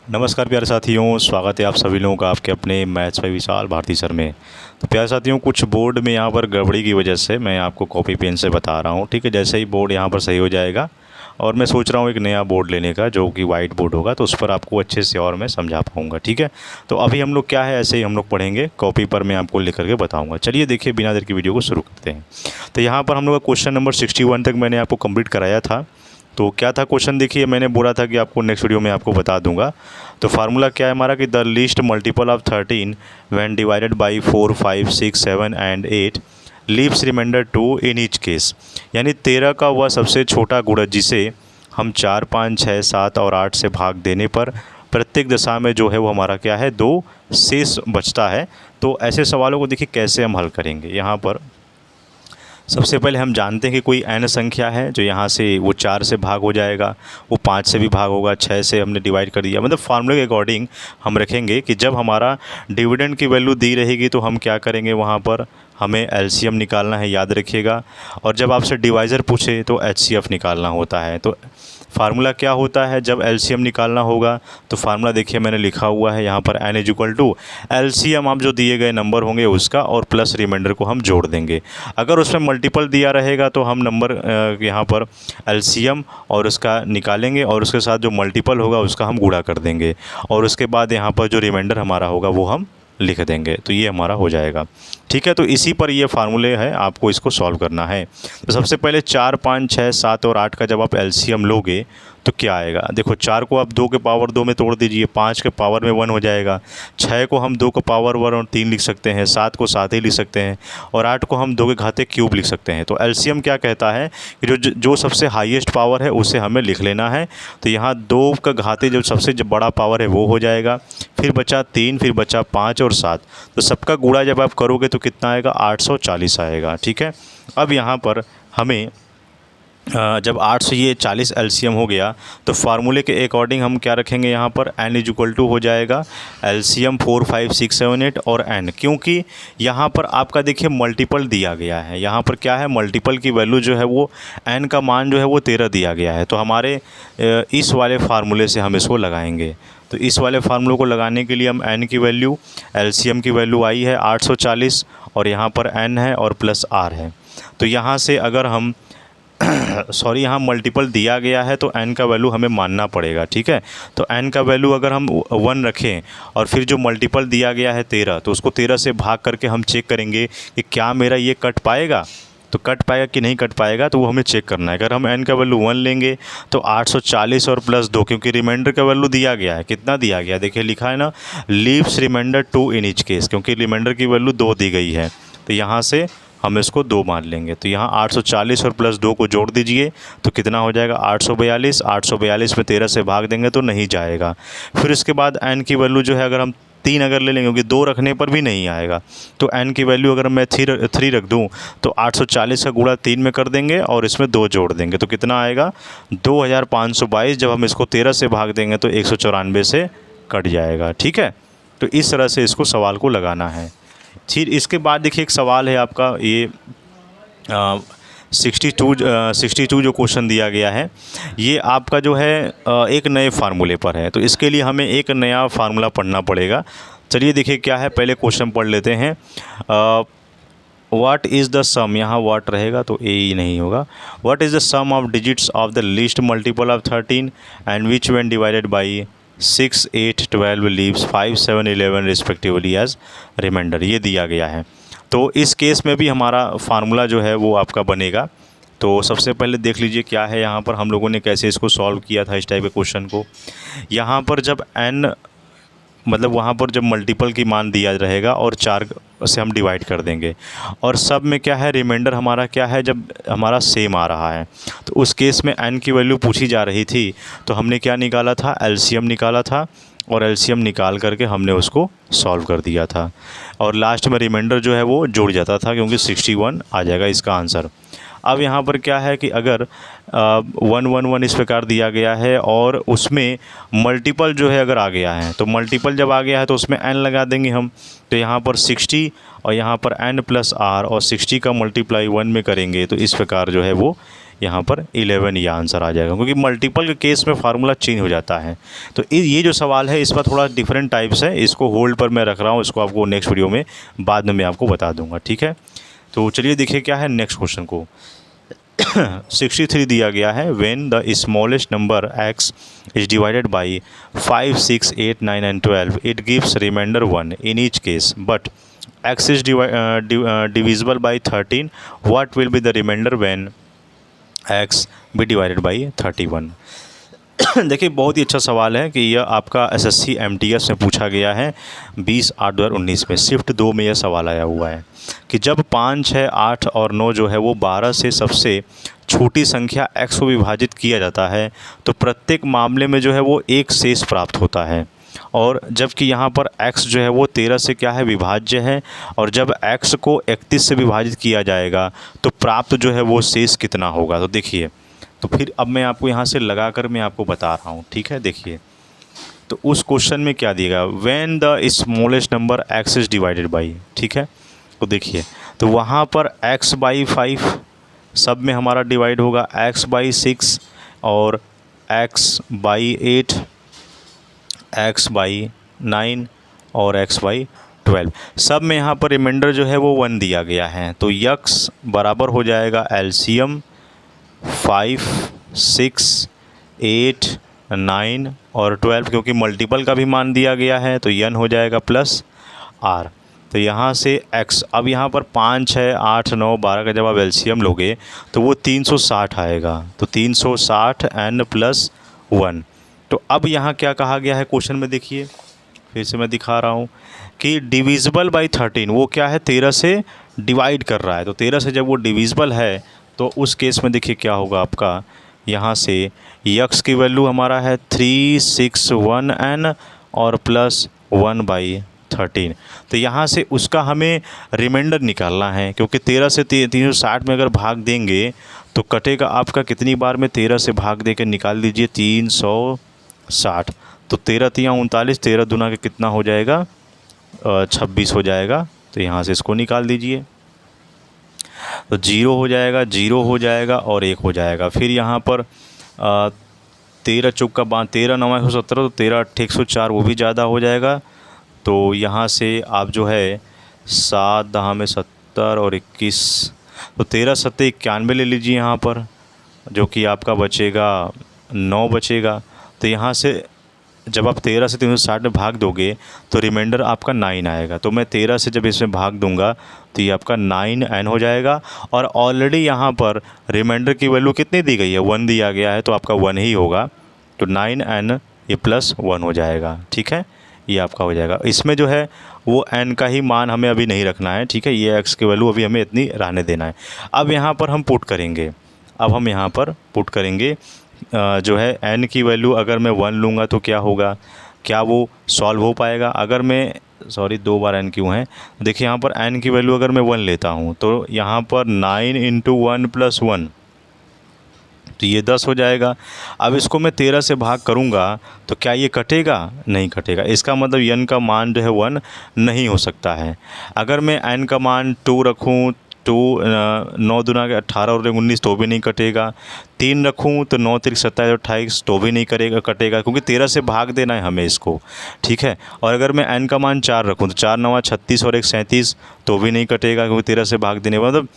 नमस्कार प्यारे साथियों, स्वागत है आप सभी लोगों का आपके अपने maths by Vishal Bharti sir में। तो प्यारे साथियों, कुछ बोर्ड में यहाँ पर गड़बड़ी की वजह से मैं आपको कॉपी पेन से बता रहा हूँ, ठीक है। जैसे ही बोर्ड यहाँ पर सही हो जाएगा और मैं सोच रहा हूँ एक नया बोर्ड लेने का जो कि वाइट बोर्ड होगा, तो उस पर आपको अच्छे से और मैं समझा पाऊँगा, ठीक है। तो अभी हम लोग क्या है, ऐसे ही हम लोग पढ़ेंगे, कॉपी पर मैं आपको लिख करके बताऊँगा। चलिए देखिए, बिना देर की वीडियो को शुरू करते हैं। तो यहाँ पर हम लोग का क्वेश्चन नंबर 61 तक मैंने आपको कंप्लीट कराया था। तो क्या था क्वेश्चन, देखिए मैंने बोला था कि आपको नेक्स्ट वीडियो में आपको बता दूंगा। तो फार्मूला क्या है हमारा कि the least multiple of 13 when divided by 4, 5, 6, 7 and 8 leaves remainder 2 in each case. यानी 13 का वह सबसे छोटा गुणज जिसे हम 4, 5, 6, 7 और 8 से भाग देने पर प्रत्येक दशा में जो है वो हमारा क्या है, 2 शेष बचता है। तो ऐसे सवालों को देखिए कैसे हम हल करेंगे। यहाँ पर सबसे पहले हम जानते हैं कि कोई n संख्या है जो यहाँ से वो 4 से भाग हो जाएगा, वो 5 से भी भाग होगा, 6 से हमने डिवाइड कर दिया। मतलब फार्मूले के अकॉर्डिंग हम रखेंगे कि जब हमारा डिविडेंड की वैल्यू दी रहेगी तो हम क्या करेंगे, वहाँ पर हमें एलसीएम निकालना है, याद रखिएगा। और जब आपसे डिवाइज़र पूछे तो एचसीएफ निकालना होता है। तो फार्मूला क्या होता है जब एलसीएम निकालना होगा, तो फार्मूला देखिए मैंने लिखा हुआ है यहाँ पर, n इक्वल टू एलसीएम आप जो दिए गए नंबर होंगे उसका और प्लस रिमाइंडर को हम जोड़ देंगे। अगर उसमें मल्टीपल दिया रहेगा तो हम नंबर यहाँ पर एलसीएम और उसका निकालेंगे और उसके साथ जो मल्टीपल होगा उसका हम गुणा कर देंगे और उसके बाद यहाँ पर जो रिमाइंडर हमारा होगा वो हम लिख देंगे। तो ये हमारा हो जाएगा, ठीक है। तो इसी पर ये फार्मूले है, आपको इसको सॉल्व करना है। तो सबसे पहले 4, 5, 6, 7 और 8 का जब आप एलसीएम लोगे तो क्या आएगा, देखो 4 को आप 2 के पावर 2 में तोड़ दीजिए, 5 के पावर में 1 हो जाएगा, 6 को हम 2 के पावर 1 और 3 लिख सकते हैं, 7 को 7 ही लिख सकते हैं और 8 को हम 2 के घाते क्यूब लिख सकते हैं। तो एलसीएम क्या कहता है कि जो सबसे हाईएस्ट पावर है उसे हमें लिख लेना है। तो यहाँ 2 का घाते जो सबसे बड़ा पावर है वो हो जाएगा, फिर बचा 3, फिर बचा 5 और 7। तो सबका गुणा जब आप करोगे तो कितना आएगा, 840 आएगा, ठीक है। अब यहाँ पर हमें जब 8 से ये 40 एलसीएम हो गया तो फार्मूले के अकॉर्डिंग हम क्या रखेंगे, यहाँ पर n इक्वल टू हो जाएगा एलसीएम 4, 5, 6, 7, 8 और n, क्योंकि यहाँ पर आपका देखिए मल्टीपल दिया गया है। यहाँ पर क्या है, मल्टीपल की वैल्यू जो है वो n का मान जो है वो 13 दिया गया है। तो हमारे इस वाले फार्मूले से हम इसको लगाएंगे। तो इस वाले फार्मूले को लगाने के लिए हम n की वैल्यू, एलसीएम की वैल्यू आई है 840 और यहाँ पर n है और प्लस r है। तो यहाँ से अगर हम सॉरी यहाँ मल्टीपल दिया गया है तो n का वैल्यू हमें मानना पड़ेगा, ठीक है। तो n का वैल्यू अगर हम 1 रखें और फिर जो मल्टीपल दिया गया है 13, तो उसको 13 से भाग करके हम चेक करेंगे कि क्या मेरा ये कट पाएगा। तो कट पाएगा कि नहीं कट पाएगा, तो वो हमें चेक करना है। अगर हम n का वैल्यू 1 लेंगे तो 840 और प्लस 2, क्योंकि रिमाइंडर का वैल्यू दिया गया है, कितना दिया गया देखिए लिखा है ना, leaves remainder 2 in each case, क्योंकि रिमाइंडर की वैल्यू 2 दी गई है। तो यहाँ से हम इसको 2 मान लेंगे। तो यहाँ 840 और प्लस 2 को जोड़ दीजिए तो कितना हो जाएगा, 842। 842 में 13 से भाग देंगे तो नहीं जाएगा। फिर इसके बाद n की वैल्यू जो है अगर हम 3 अगर ले लेंगे, क्योंकि 2 रखने पर भी नहीं आएगा, तो n की वैल्यू अगर मैं 3 रख दूँ तो 840 का गुणा 3 में कर देंगे और इसमें 2 जोड़ देंगे तो कितना आएगा, 2522। जब हम इसको 13 से भाग देंगे तो 194 से कट जाएगा, ठीक है। तो इस तरह से इसको सवाल को लगाना है। फिर इसके बाद देखिए एक सवाल है आपका ये 62 जो क्वेश्चन दिया गया है, ये आपका जो है एक नए फार्मूले पर है। तो इसके लिए हमें एक नया फार्मूला पढ़ना पड़ेगा। चलिए देखिए क्या है, पहले क्वेश्चन पढ़ लेते हैं। व्हाट इज़ द सम, यहाँ व्हाट रहेगा तो ए ही नहीं होगा। What is the sum of digits of the least multiple of 13 and which when divided by 6, 8, 12 leaves 5, 7, 11 respectively as remainder, ये दिया गया है। तो इस केस में भी हमारा फार्मूला जो है वो आपका बनेगा। तो सबसे पहले देख लीजिए क्या है, यहाँ पर हम लोगों ने कैसे इसको सॉल्व किया था इस टाइप के क्वेश्चन को। यहाँ पर जब n मतलब वहाँ पर जब मल्टीपल की मान दिया रहेगा और 4 से हम डिवाइड कर देंगे और सब में क्या है, रिमाइंडर हमारा क्या है, जब हमारा सेम आ रहा है तो उस केस में n की वैल्यू पूछी जा रही थी तो हमने क्या निकाला था, एलसीएम निकाला था और एलसीएम निकाल करके हमने उसको सॉल्व कर दिया था और लास्ट में रिमाइंडर जो है वो जुड़ जाता था, क्योंकि 61 आ जाएगा इसका आंसर। अब यहाँ पर क्या है कि अगर 1, 1, 1 इस प्रकार दिया गया है और उसमें मल्टीपल जो है अगर आ गया है, तो मल्टीपल जब आ गया है तो उसमें n लगा देंगे हम। तो यहाँ पर 60 और यहाँ पर n प्लस r और 60 का मल्टीप्लाई 1 में करेंगे तो इस प्रकार जो है वो यहाँ पर 11 ये आंसर आ जाएगा, क्योंकि मल्टीपल के केस में फार्मूला चेंज हो जाता है। तो ये जो सवाल है इसका थोड़ा डिफरेंट टाइप्स है, इसको होल्ड पर मैं रख रहा हूँ, इसको आपको नेक्स्ट वीडियो में बाद में मैं आपको बता दूंगा, ठीक है। तो चलिए देखिए क्या है नेक्स्ट क्वेश्चन को। 63 दिया गया है, when the smallest number x is divided by 5, 6, 8, 9 and 12 it gives remainder 1 in each case, but x is divisible by 13, what will be the remainder when x be divided by 31? देखिए बहुत ही अच्छा सवाल है कि यह आपका एसएससी एमटीएस में पूछा गया है 20/8/2019 में, शिफ्ट 2 में यह सवाल आया हुआ है कि जब 5, 6, 8 और 9 जो है वो 12 से सबसे छोटी संख्या x को विभाजित किया जाता है तो प्रत्येक मामले में जो है वो एक शेष प्राप्त होता है, और जबकि यहाँ पर x जो है वो 13 से क्या है विभाज्य है, और जब x को 31 से विभाजित किया जाएगा तो प्राप्त जो है वो शेष कितना होगा। तो देखिए, तो फिर अब मैं आपको यहाँ से लगाकर मैं आपको बता रहा हूँ, ठीक है। देखिए तो उस क्वेश्चन में क्या दिएगा, when the smallest number x is divided by, ठीक है। तो देखिए तो वहाँ पर x बाई 5 सब में हमारा डिवाइड होगा, x बाई 6 और x बाई 8, x बाई 9 और x बाई 12 सब में यहाँ पर रिमाइंडर जो है वो 1 दिया गया है। तो x बराबर हो जाएगा एलसीएम 5, 6, 8, 9 और 12, क्योंकि मल्टीपल का भी मान दिया गया है तो n हो जाएगा प्लस r। तो यहाँ से x, अब यहाँ पर 5, 6, 8, 9, 12 का जब आप एलसीएम लोगे तो वो 360 आएगा, तो 360 n प्लस 1। तो अब यहाँ क्या कहा गया है क्वेश्चन में, देखिए फिर से मैं दिखा रहा हूँ कि डिविजिबल बाई 13, वो क्या है 13 से डिवाइड कर रहा है, तो 13 से जब वो डिविजिबल है तो उस केस में देखिए क्या होगा आपका, यहाँ से x की वैल्यू हमारा है 361n और प्लस 1/13। तो यहाँ से उसका हमें रिमाइंडर निकालना है, क्योंकि 13 से 360 में अगर भाग देंगे तो कटेगा आपका कितनी बार में, 13 से भाग दे के निकाल दीजिए 360, तो 13 × 39, 13 दूना के कितना हो जाएगा 26 हो जाएगा। तो यहाँ से इसको निकाल दीजिए, तो 0 हो जाएगा, 0 हो जाएगा और 1 हो जाएगा। फिर यहाँ पर 13 चौका 13 9 117, तो 13 8 104, वो भी ज़्यादा हो जाएगा। तो यहाँ से आप जो है 7 10 में 70 और 21, तो 13 7 91 ले लीजिए यहाँ पर, जो कि आपका बचेगा 9 बचेगा। तो यहाँ से जब आप 13 से 360 में भाग दोगे तो रिमाइंडर आपका 9 आएगा। तो मैं 13 से जब इसमें भाग दूंगा तो ये आपका 9n हो जाएगा, और ऑलरेडी यहाँ पर रिमाइंडर की वैल्यू कितनी दी गई है, 1 दिया गया है, तो आपका 1 ही होगा। तो 9n ये प्लस 1 हो जाएगा, ठीक है, ये आपका हो जाएगा। इसमें जो है वो n का ही मान हमें अभी नहीं रखना है, ठीक है, ये x की वैल्यू अभी हमें इतनी रहने देना है। अब यहाँ पर हम पुट करेंगे, अब हम यहाँ पर पुट करेंगे जो है n की वैल्यू अगर मैं 1 लूँगा तो क्या होगा, क्या वो सॉल्व हो पाएगा। अगर मैं 2 बार n क्यों है, देखिए यहाँ पर n की वैल्यू अगर मैं 1 लेता हूँ तो यहाँ पर 9 × 1 + 1, तो ये 10 हो जाएगा। अब इसको मैं 13 से भाग करूँगा तो क्या ये कटेगा, नहीं कटेगा। इसका मतलब n का मान जो है 1 नहीं हो सकता है। अगर मैं n का मान 2 रखूँ तो 9 दूना के 18 और 19, तो भी नहीं कटेगा। 3 रखूँ तो 9 3 27 और 28, तो भी नहीं कटेगा, क्योंकि 13 से भाग देना है हमें इसको, ठीक है। और अगर मैं n का मान 4 रखूँ तो 4 9 36 और 1 37, तो भी नहीं कटेगा, क्योंकि 13 से भाग देने मतलब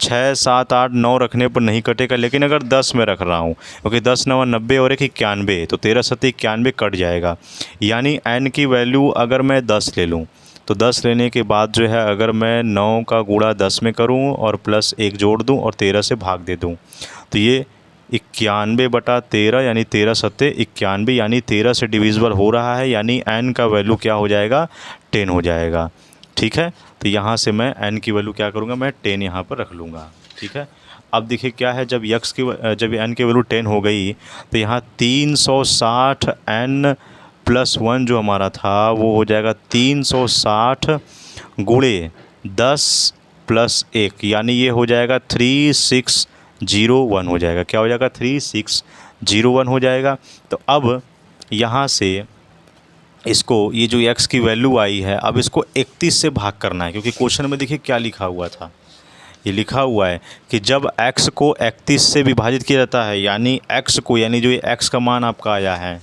6 7 8 9 रखने पर नहीं कटेगा। लेकिन अगर 10 में रख रहा हूँ, क्योंकि 10 9 90 और 1 91, तो 13 7 91 कट जाएगा। यानी n की वैल्यू अगर मैं 10 ले लूँ तो 10 लेने के बाद जो है अगर मैं 9 का गुणा 10 में करूं और प्लस 1 जोड़ दूं और 13 से भाग दे दूं, तो ये 91/13 यानी 13 7 91, यानी 13 से डिविजिबल हो रहा है, यानी n का वैल्यू क्या हो जाएगा 10 हो जाएगा, ठीक है। तो यहाँ से मैं n की वैल्यू क्या करूँगा, मैं 10 यहाँ पर रख लूँगा, ठीक है। अब देखिए क्या है, जब जब n की वैल्यू 10 हो गई तो यहाँ 360 n + 1 जो हमारा था वो हो जाएगा 360 × 10 + 1, यानी ये हो जाएगा 3601 हो जाएगा। क्या हो जाएगा, 3601 हो जाएगा। तो अब यहाँ से इसको, ये जो x की वैल्यू आई है, अब इसको 31 से भाग करना है, क्योंकि क्वेश्चन में देखिए क्या लिखा हुआ था, ये लिखा हुआ है कि जब x को 31 से विभाजित किया जाता है, यानी x को, यानी जो ये x का मान आपका आया है,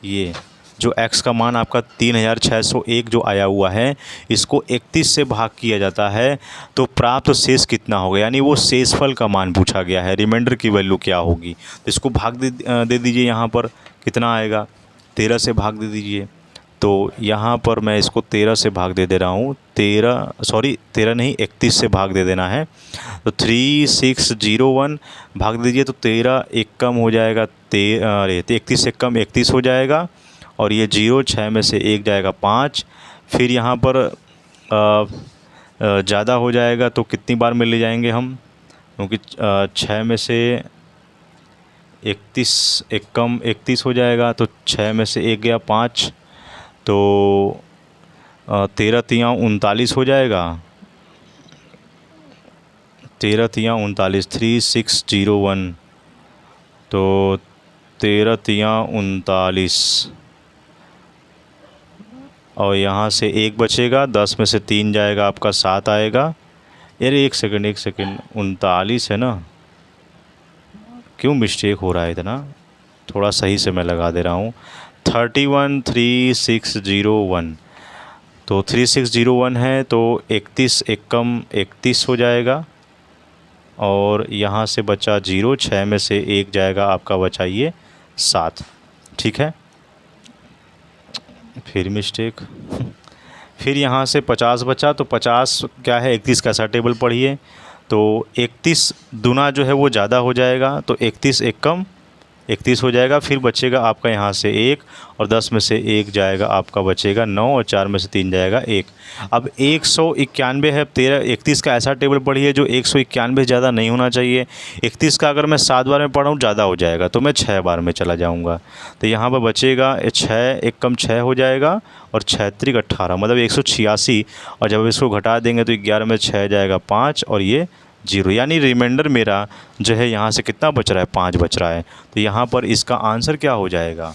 ये जो x का मान आपका 3601 जो आया हुआ है, इसको 31 से भाग किया जाता है तो प्राप्त शेष कितना होगा, यानी वो शेषफल का मान पूछा गया है, रिमाइंडर की वैल्यू क्या होगी। तो इसको भाग दे दीजिए, यहाँ पर कितना आएगा, 13 से भाग दे दीजिए। तो यहाँ पर मैं इसको 13 से भाग दे रहा हूँ, 13 नहीं 31 से भाग दे देना है। तो 3601 भाग दीजिए, तो 13 एक कम हो जाएगा, 31 से कम 31 हो जाएगा, और ये 0 6 में से 1 जाएगा 5। फिर यहाँ पर ज़्यादा हो जाएगा तो कितनी बार में ले जाएंगे हम, क्योंकि 6 में से 31 एक कम 31 हो जाएगा, तो 6 में से 1 गया 5, तो 13 तियाँ 39 हो जाएगा, 13 तियाँ 39, 3601, तो 13 तियाँ 39, और यहाँ से 1 बचेगा, 10 में से 3 जाएगा आपका 7 आएगा। यार एक सेकंड 39 है ना, क्यों मिस्टेक हो रहा है इतना, थोड़ा सही से मैं लगा दे रहा हूँ। 3601, तो 3601 है, तो 31 एक कम 31 हो जाएगा, और यहाँ से बचा 0, 6 में से 1 जाएगा आपका, बचा ये 7। ठीक है, फिर मिस्टेक। फिर यहाँ से 50 बचा, तो 50 क्या है, 31 का ऐसा टेबल पढ़िए, तो 31 दूना जो है वो ज़्यादा हो जाएगा, तो 31 एक कम 31 हो जाएगा। फिर बचेगा आपका यहाँ से 1, और 10 में से 1 जाएगा आपका, बचेगा 9, और 4 में से 3 जाएगा 1। अब 191 है, 31 का ऐसा टेबल पढ़िए जो 191 ज़्यादा नहीं होना चाहिए। 31 का अगर मैं 7 बार में पढ़ूँ ज़्यादा हो जाएगा, तो मैं 6 बार में चला जाऊँगा। तो यहाँ पर बचेगा 6 एक कम 6 हो जाएगा, और 6 त्रिक 18, मतलब 186, और जब इसको घटा देंगे तो 11 में 6 जाएगा 5, और ये 0, यानी रिमाइंडर मेरा जो है यहाँ से कितना बच रहा है, 5 बच रहा है। तो यहाँ पर इसका आंसर क्या हो जाएगा,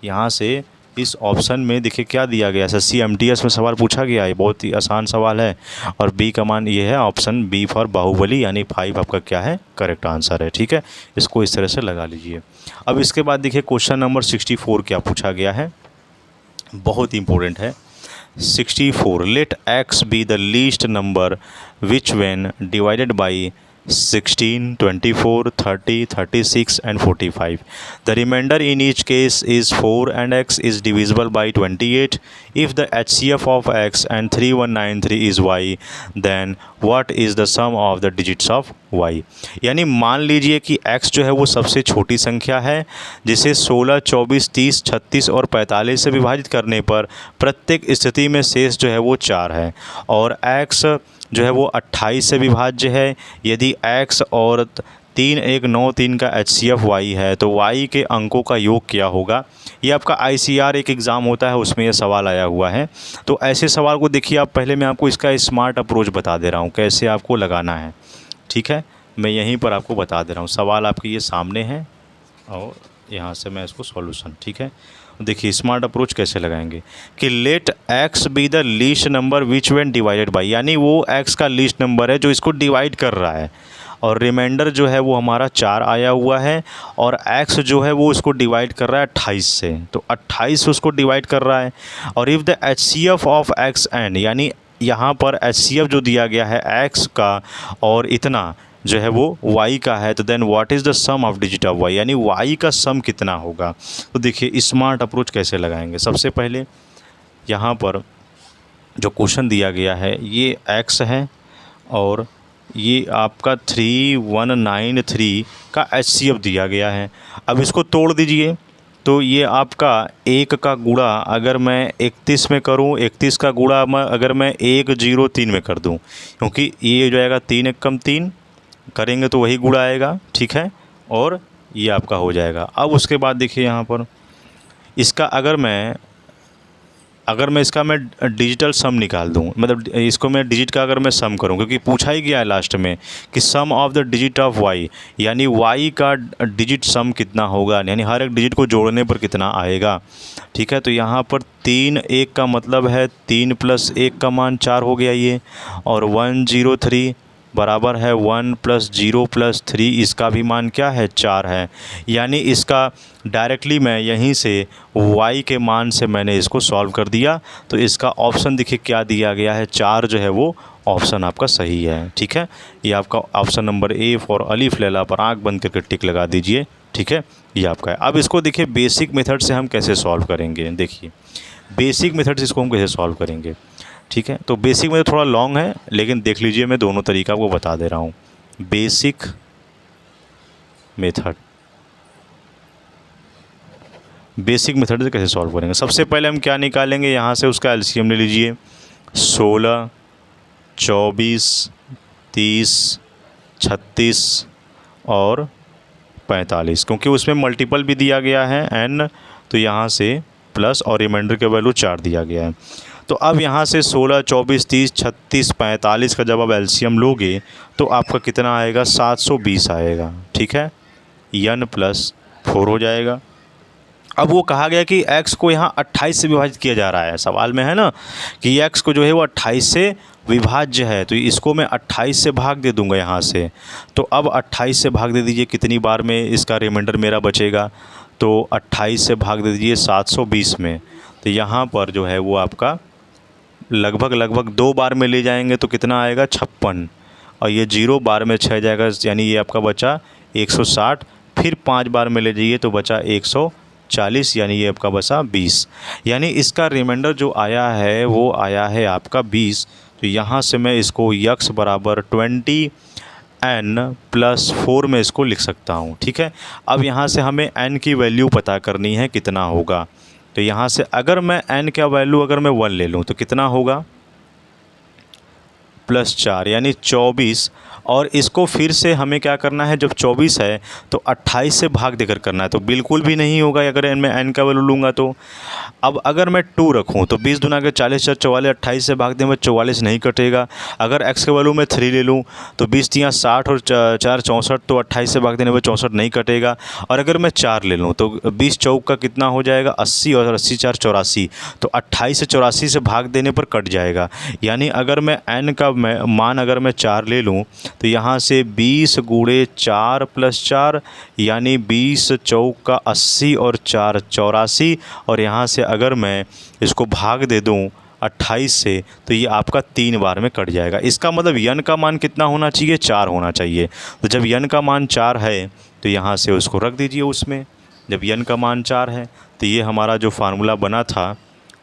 यहाँ से इस ऑप्शन में देखिए क्या दिया गया है, CMTS में सवाल पूछा गया है, बहुत ही आसान सवाल है, और बी का मान ये है, ऑप्शन बी फॉर बाहुबली, यानी 5 आपका क्या है, करेक्ट आंसर है। ठीक है, इसको इस तरह से लगा लीजिए। अब इसके बाद देखिए क्वेश्चन नंबर 64 क्या पूछा गया है, बहुत इंपॉर्टेंट है। 64, let x be the least number which when divided by 16, 24, 30, 36 and 45 the remainder in each case is 4 and x is divisible by 28. If the HCF of x and 3193 is y, then what is the sum of the digits of y। यानी मान लीजिए कि x जो है वो सबसे छोटी संख्या है, जिसे 16, 24, 30, 36 और 45 से विभाजित करने पर प्रत्येक स्थिति में शेष जो है वो 4 है, और x जो है वो 28 से विभाज्य है। यदि x और 3, 1, 9, 3 का HCF y है, तो y के अंकों का योग क्या होगा। ये आपका ICR एक एग्ज़ाम होता है, उसमें ये सवाल आया हुआ है। तो ऐसे सवाल को देखिए आप, पहले मैं आपको इसका स्मार्ट अप्रोच बता दे रहा हूँ, कैसे आपको लगाना है। ठीक है, मैं यहीं पर आपको बता दे रहा हूँ, सवाल आपके ये सामने है, और यहाँ से मैं इसको सॉल्यूशन। ठीक है, देखिए स्मार्ट अप्रोच कैसे लगाएंगे कि let x be the least number which when divided by, यानी वो x का लीस्ट नंबर है जो इसको डिवाइड कर रहा है, और रिमाइंडर जो है वो हमारा 4 आया हुआ है, और x जो है वो इसको डिवाइड कर रहा है 28 से, तो 28 से उसको डिवाइड कर रहा है। और if the HCF of x and, यानी यहाँ पर HCF जो दिया गया है x का और इतना जो है वो y का है, तो then what is the sum of digit of y, यानी y का सम कितना होगा। तो देखिए स्मार्ट अप्रोच कैसे लगाएंगे। सबसे पहले यहाँ पर जो क्वेश्चन दिया गया है ये x है, और ये आपका 3193 का HCF दिया गया है। अब इसको तोड़ दीजिए, तो ये आपका 1 का गुणा अगर मैं 31 में करूँ, 31 का गुणा अगर मैं 103 में कर दूँ, क्योंकि ये हो जाएगा 3 एक कम 3 करेंगे तो वही गुणा आएगा। ठीक है, और ये आपका हो जाएगा। अब उसके बाद देखिए यहाँ पर इसका अगर मैं इसका मैं डिजिटल सम निकाल दूँ, मतलब इसको मैं डिजिट का अगर मैं सम करूँ, क्योंकि पूछा ही गया है लास्ट में कि sum of the digit of y, यानी y का डिजिट सम कितना होगा, यानी हर एक डिजिट को जोड़ने पर कितना आएगा। ठीक है, तो यहाँ पर 3 1 का मतलब है 3 + 1 का मान 4 हो गया ये, और 103 बराबर है 1 + 0 + 3, इसका भी मान क्या है 4 है। यानी इसका डायरेक्टली मैं यहीं से y के मान से मैंने इसको सॉल्व कर दिया। तो इसका ऑप्शन देखिए क्या दिया गया है, 4 जो है वो ऑप्शन आपका सही है। ठीक है, ये आपका ऑप्शन नंबर ए फॉर अलिफ लैला पर आँख बंद करके टिक लगा दीजिए। ठीक है, ये आपका है। अब इसको देखिए बेसिक मेथड से हम कैसे सॉल्व करेंगे। देखिए बेसिक मेथड से इसको हम कैसे सॉल्व करेंगे। ठीक है, तो बेसिक मेथड थोड़ा लॉन्ग है, लेकिन देख लीजिए मैं दोनों तरीका आपको बता दे रहा हूँ। बेसिक मेथड, बेसिक मेथड से कैसे सॉल्व करेंगे। सबसे पहले हम क्या निकालेंगे, यहाँ से उसका एलसीएम ले लीजिए। 16, 24, 30, 36 और 45, क्योंकि उसमें मल्टीपल भी दिया गया है n, तो यहाँ से प्लस और रिमाइंडर के वैल्यू 4 दिया गया है। तो अब यहाँ से 16, 24, 30, 36, 45 का जब आप एलसीएम लोगे तो आपका कितना आएगा, 720 आएगा। ठीक है, n + 4 हो जाएगा। अब वो कहा गया कि x को यहाँ 28 से विभाजित किया जा रहा है। सवाल में है ना कि x को जो है वो 28 से विभाज्य है, तो इसको मैं 28 से भाग दे दूंगा यहाँ से। तो अब 28 से भाग दे दीजिए, कितनी बार में इसका रिमाइंडर मेरा बचेगा, तो 28 से भाग दे दीजिए 720 में। तो यहाँ पर जो है वो आपका लगभग 2 बार में ले जाएंगे तो कितना आएगा 56, और ये 0 बार में 6 जाएगा, यानी ये आपका बचा 160। फिर 5 बार में ले जाइए तो बचा 140, यानी ये आपका बचा 20। यानी इसका रिमाइंडर जो आया है वो आया है आपका 20। तो यहाँ से मैं इसको x बराबर 20n + 4 में इसको लिख सकता हूँ। ठीक है, अब यहाँ से हमें n की वैल्यू पता करनी है कितना होगा। तो यहाँ से अगर मैं n का वैल्यू अगर मैं 1 ले लूँ तो कितना होगा, +4 यानी 24। और इसको फिर से हमें क्या करना है, जब 24 है तो 28 से भाग देकर करना है, तो बिल्कुल भी नहीं होगा अगर मैं n का वैल्यू लूँगा तो। अब अगर मैं 2 रखूँ तो 20 दूना के 40, 4 44, 28 से भाग दें 44 नहीं कटेगा। अगर x के वैल्यू में 3 ले लूँ तो 20 तियाँ 60 और 4 64, तो 28 से भाग देने में 64 नहीं कटेगा। और अगर मैं 4 ले लूँ तो 20 चौक का कितना हो जाएगा 80, और 80 4 84, तो 28 से 84 से भाग देने पर कट जाएगा। यानी अगर मैं n का मान अगर मैं 4 ले लूँ तो यहाँ से 20 गुणे 4 + 4, यानी 20 चौक का 80 और 4 84, और यहाँ से अगर मैं इसको भाग दे दूँ 28 से तो ये आपका 3 बार में कट जाएगा। इसका मतलब n का मान कितना होना चाहिए, 4 होना चाहिए। तो जब n का मान 4 है तो यहाँ से उसको रख दीजिए उसमें। जब n का मान 4 है तो ये हमारा जो फार्मूला बना था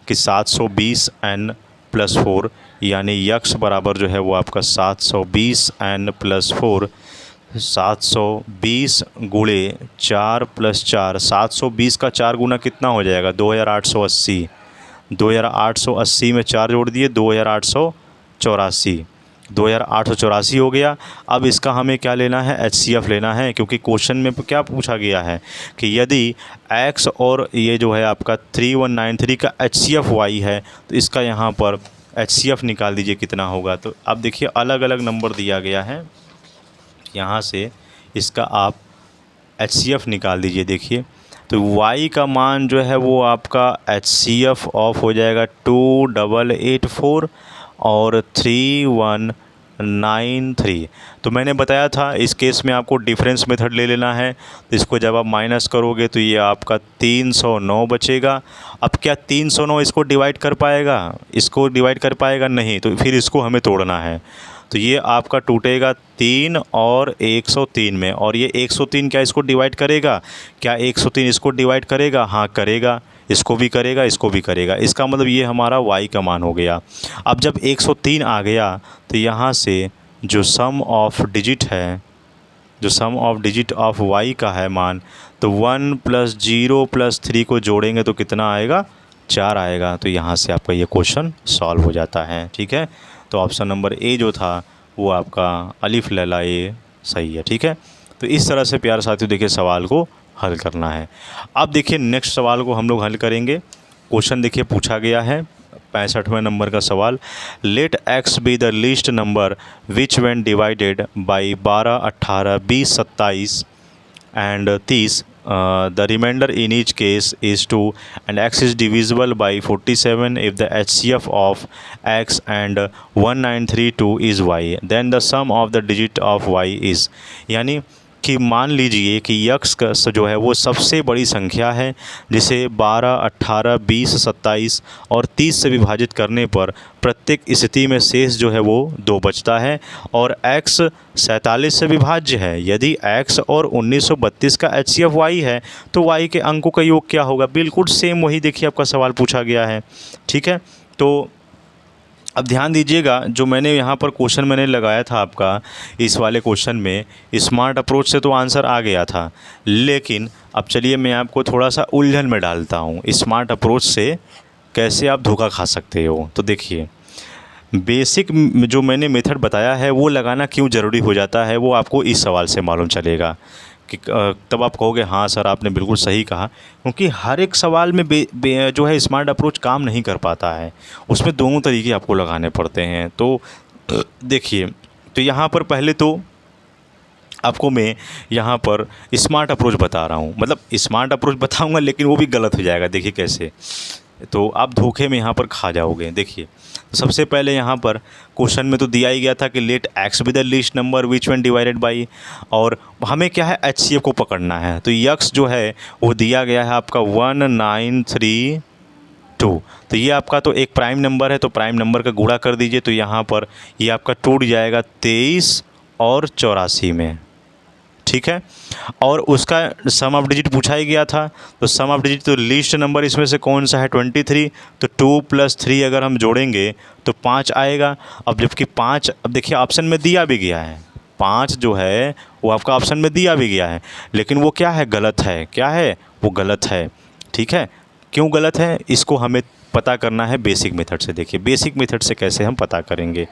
कि 720n + 4, यानी x बराबर जो है वो आपका 720n + 4, 720 गुणे 4 + 4, 720 का 4 गुना कितना हो जाएगा 2880, 2880 में 4 जोड़ दिए 2884, 2884 हो गया। अब इसका हमें क्या लेना है, HCF लेना है, क्योंकि क्वेश्चन में क्या पूछा गया है कि यदि x और ये जो है आपका 3193 का HCF y है तो इसका यहाँ पर HCF निकाल दीजिए कितना होगा। तो अब देखिए अलग अलग नंबर दिया गया है, यहाँ से इसका आप HCF निकाल दीजिए। देखिए तो y का मान जो है वो आपका HCF ऑफ हो जाएगा 2884 और 3193। तो मैंने बताया था इस केस में आपको डिफरेंस मेथड ले लेना है। तो इसको जब आप माइनस करोगे तो ये आपका 309 बचेगा। अब क्या 309 इसको डिवाइड कर पाएगा, इसको डिवाइड कर पाएगा नहीं, तो फिर इसको हमें तोड़ना है। तो ये आपका टूटेगा 3 और 103 में, और ये 103 क्या इसको डिवाइड करेगा, क्या 103 इसको डिवाइड करेगा, हाँ करेगा, इसको भी करेगा, इसको भी करेगा। इसका मतलब ये हमारा y का मान हो गया। अब जब 103 आ गया तो यहाँ से जो सम ऑफ डिजिट है, जो सम ऑफ डिजिट ऑफ y का है मान, तो 1 + 0 + 3 को जोड़ेंगे तो कितना आएगा 4 आएगा। तो यहाँ से आपका ये क्वेश्चन सॉल्व हो जाता है। ठीक है, तो ऑप्शन नंबर ए जो था वो आपका अलिफ लैला ए सही है। ठीक है, तो इस तरह से प्यारे साथियों देखिए सवाल को हल करना है। अब देखिए नेक्स्ट सवाल को हम लोग हल करेंगे। क्वेश्चन देखिए पूछा गया है 65वें नंबर का सवाल, let x be the least number which when divided by 12, 18, 20, 27 and 30 the remainder in each case is 2 and x is divisible by 47 if the HCF of x and 1932 is y, then the sum of the digit of y is, यानी कि मान लीजिए कि x का जो है वो सबसे बड़ी संख्या है जिसे 12, 18, 20, 27 और 30 से विभाजित करने पर प्रत्येक स्थिति में शेष जो है वो 2 बचता है और x 47 से विभाज्य है। यदि x और 1932 का HCF y है तो y के अंकों का योग क्या होगा? बिल्कुल सेम वही देखिए आपका सवाल पूछा गया है। ठीक है, तो अब ध्यान दीजिएगा, जो मैंने यहाँ पर क्वेश्चन मैंने लगाया था आपका इस वाले क्वेश्चन में स्मार्ट अप्रोच से तो आंसर आ गया था, लेकिन अब चलिए मैं आपको थोड़ा सा उलझन में डालता हूँ स्मार्ट अप्रोच से कैसे आप धोखा खा सकते हो। तो देखिए, बेसिक जो मैंने मेथड बताया है वो लगाना क्यों ज़रूरी हो जाता है वो आपको इस सवाल से मालूम चलेगा कि तब आप कहोगे हाँ सर आपने बिल्कुल सही कहा, क्योंकि हर एक सवाल में जो है स्मार्ट अप्रोच काम नहीं कर पाता है, उसमें दोनों तरीके आपको लगाने पड़ते हैं। तो देखिए, तो यहाँ पर पहले तो आपको मैं यहाँ पर स्मार्ट अप्रोच बता रहा हूँ, मतलब स्मार्ट अप्रोच बताऊँगा लेकिन वो भी गलत हो जाएगा। देखिए कैसे, तो आप धोखे में यहाँ पर खा जाओगे। देखिए, सबसे पहले यहाँ पर क्वेश्चन में तो दिया ही गया था कि let x be the least number which when divided by, और हमें क्या है HCF को पकड़ना है। तो यक्स जो है वो दिया गया है आपका 1932, तो ये आपका तो एक प्राइम नंबर है, तो प्राइम नंबर का गुणा कर दीजिए, तो यहाँ पर ये आपका टूट जाएगा 23 और 84 में। ठीक है, और उसका सम ऑफ डिजिट पूछा ही गया था, तो सम ऑफ डिजिट तो लीस्ट नंबर इसमें से कौन सा है 23, तो 2 + 3 अगर हम जोड़ेंगे तो 5 आएगा। अब जबकि 5, अब देखिए ऑप्शन में दिया भी गया है, 5 जो है वो आपका ऑप्शन में दिया भी गया है, लेकिन वो क्या है, गलत है। क्या है वो? गलत है। ठीक है, क्यों गलत है इसको हमें पता करना है बेसिक मेथड से। देखिए बेसिक मेथड से कैसे हम पता करेंगे।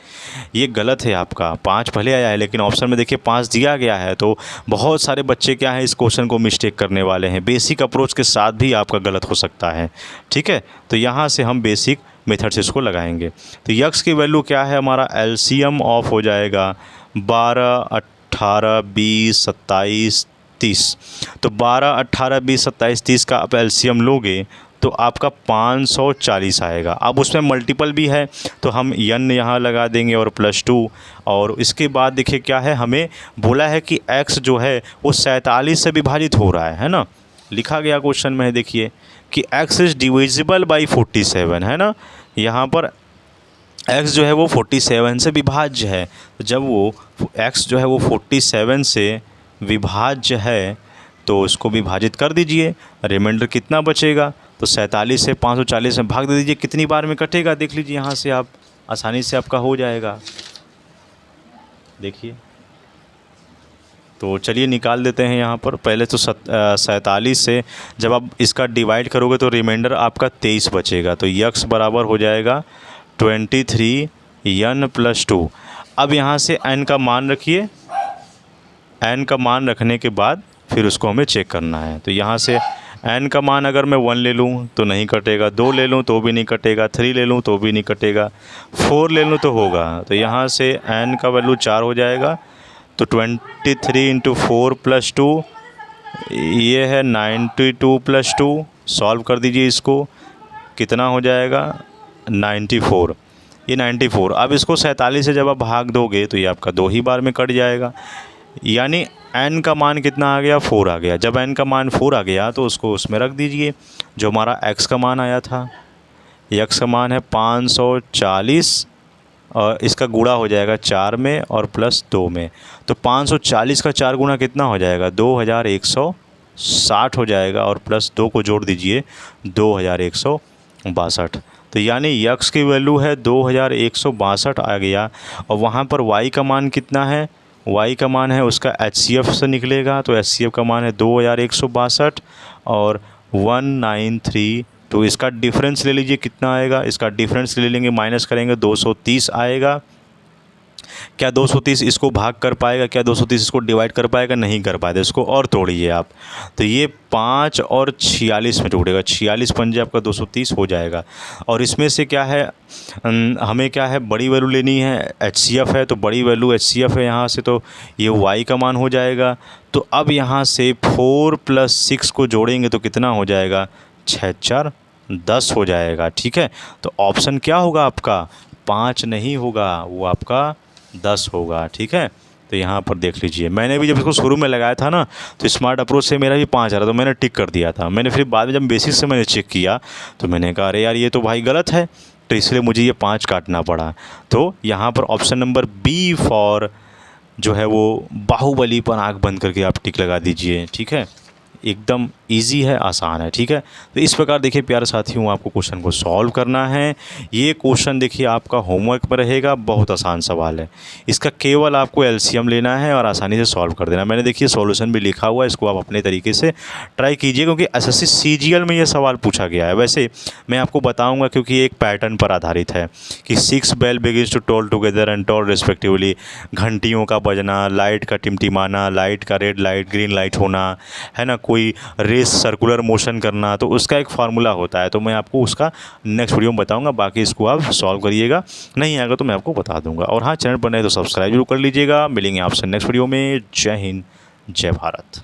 ये गलत है आपका, 5 भले आया है लेकिन ऑप्शन में देखिए 5 दिया गया है, तो बहुत सारे बच्चे क्या है इस क्वेश्चन को मिस्टेक करने वाले हैं। बेसिक अप्रोच के साथ भी आपका गलत हो सकता है। ठीक है, तो यहाँ से हम बेसिक मेथड से इसको लगाएंगे। तो यक्स की वैल्यू क्या है, हमारा एलसीएम ऑफ हो जाएगा 12, 18, 20, 27, 30। तो 12, 18, 20, 27, 30 का आप एलसीएम लोगे तो आपका 540 आएगा। अब उसमें मल्टीपल भी है तो हम n यहाँ लगा देंगे और +2, और इसके बाद देखिए क्या है, हमें बोला है कि x जो है वो 47 से विभाजित हो रहा है ना, लिखा गया क्वेश्चन में है देखिए कि x इज़ डिविजिबल बाई 47 है ना, यहाँ पर x जो है वो 47 से विभाज्य है। तो जब वो x जो है वो 47 से विभाज्य है तो उसको विभाजित कर दीजिए, रिमाइंडर कितना बचेगा, तो 47 से 540 में भाग दे दीजिए, कितनी बार में कटेगा देख लीजिए, यहाँ से आप आसानी से आपका हो जाएगा। देखिए, तो चलिए निकाल देते हैं यहाँ पर। पहले तो 47 से जब आप इसका डिवाइड करोगे तो रिमाइंडर आपका 23 बचेगा, तो यक्स बराबर हो जाएगा 23 n + 2। अब यहाँ से n का मान रखिए, n का मान रखने के बाद फिर उसको हमें चेक करना है। तो यहाँ से n का मान अगर मैं 1 ले लूँ तो नहीं कटेगा, 2 ले लूँ तो भी नहीं कटेगा, 3 ले लूँ तो भी नहीं कटेगा, 4 ले लूँ तो होगा। तो यहाँ से n का वैल्यू 4 हो जाएगा, तो 23 × 4 + 2 ये है 92 + 2। सॉल्व कर दीजिए इसको, कितना हो जाएगा 94, ये 94। अब इसको 47 से जब आप भाग दोगे तो ये आपका 2 ही बार में कट जाएगा, यानी n का मान कितना आ गया, 4 आ गया। जब n का मान 4 आ गया तो उसको उसमें रख दीजिए जो हमारा x का मान आया था। x का मान है 540 और इसका गुणा हो जाएगा 4 में और +2 में, तो 540 का 4 गुना कितना हो जाएगा, 2160 हो जाएगा, और +2 को जोड़ दीजिए 2162। तो यानी x की वैल्यू है 2162 आ गया, और वहाँ पर y का मान कितना है, y का मान है उसका HCF से निकलेगा, तो HCF का मान है 2162 और 193। तो इसका डिफरेंस ले लीजिए कितना आएगा, इसका डिफरेंस ले लेंगे, माइनस करेंगे 230 आएगा। क्या 230 इसको भाग कर पाएगा, क्या 230 इसको डिवाइड कर पाएगा, नहीं कर पाएगा। इसको और तोड़िए आप, तो ये 5 और 46 में टूटेगा, 46 पंजे आपका 230 हो जाएगा। और इसमें से क्या है, हमें क्या है, बड़ी वैल्यू लेनी है, HCF है, तो बड़ी वैल्यू HCF है यहाँ से, तो ये y का मान हो जाएगा। तो अब यहाँ से 4 + 6 को जोड़ेंगे तो कितना हो जाएगा, 6 4 10 हो जाएगा। ठीक है, तो ऑप्शन क्या होगा आपका, 5 नहीं होगा, वो आपका 10 होगा। ठीक है, तो यहाँ पर देख लीजिए, मैंने भी जब इसको शुरू में लगाया था ना, तो स्मार्ट अप्रोच से मेरा भी 5 आ रहा था, तो मैंने टिक कर दिया था। मैंने फिर बाद में जब बेसिक से मैंने चेक किया तो मैंने कहा अरे यार ये तो भाई गलत है, तो इसलिए मुझे ये 5 काटना पड़ा। तो यहाँ पर ऑप्शन नंबर बी फॉर जो है वो बाहुबली पर आँख बंद करके आप टिक लगा दीजिए। ठीक है, एकदम इजी है, आसान है। ठीक है, तो इस प्रकार देखिए प्यारे साथियों, आपको क्वेश्चन को सॉल्व करना है। ये क्वेश्चन देखिए आपका होमवर्क पर रहेगा, बहुत आसान सवाल है। इसका केवल आपको एलसीएम लेना है और आसानी से सॉल्व कर देना। मैंने देखिए सॉल्यूशन भी लिखा हुआ है, इसको आप अपने तरीके से ट्राई कीजिए, क्योंकि एसएससी सीजीएल में ये सवाल पूछा गया है। वैसे मैं आपको बताऊँगा, क्योंकि एक पैटर्न पर आधारित है कि 6 bell begins to toll together and toll respectively. घंटियों का बजना, लाइट का टिमटिमाना, लाइट का रेड लाइट ग्रीन लाइट होना, है ना, कोई रेस सर्कुलर मोशन करना, तो उसका एक फार्मूला होता है। तो मैं आपको उसका नेक्स्ट वीडियो में बताऊंगा, बाकी इसको आप सॉल्व करिएगा, नहीं आएगा तो मैं आपको बता दूंगा। और हाँ, चैनल पर नए तो सब्सक्राइब जरूर कर लीजिएगा। मिलेंगे आपसे नेक्स्ट वीडियो में। जय हिंद, जय भारत।